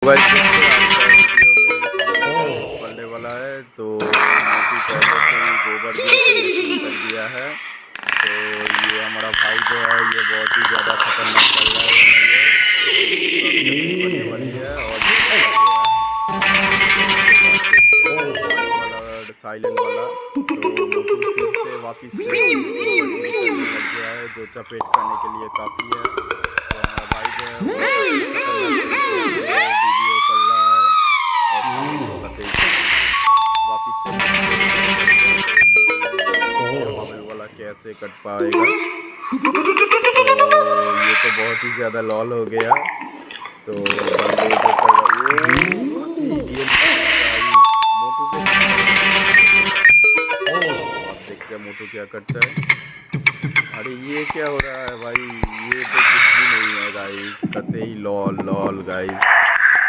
Mobile पड़ने वाला है तो मोटी पहले से ही गोबर गिर के शुरू कर दिया है। तो ये हमारा भाई जो है ये बहुत ही ज़्यादा खतरनाक चल रहा है, बनने वाली है और साइलेंट वाला। तो मोटू फिर से वापस से लग गया है जो चपेट करने के लिए काफ़ी है। तो हमारा भाई जो है वीडियो कर रहा है और वापस से वाला कैसे कट पाएगा। तो ये तो बहुत ही ज़्यादा लॉल हो गया। तो मोटू से आप देखते हैं मोटू क्या करता है। अरे ये क्या हो रहा है भाई, ये तो कुछ भी नहीं है गाइस, कतई लॉल लॉल गाइस।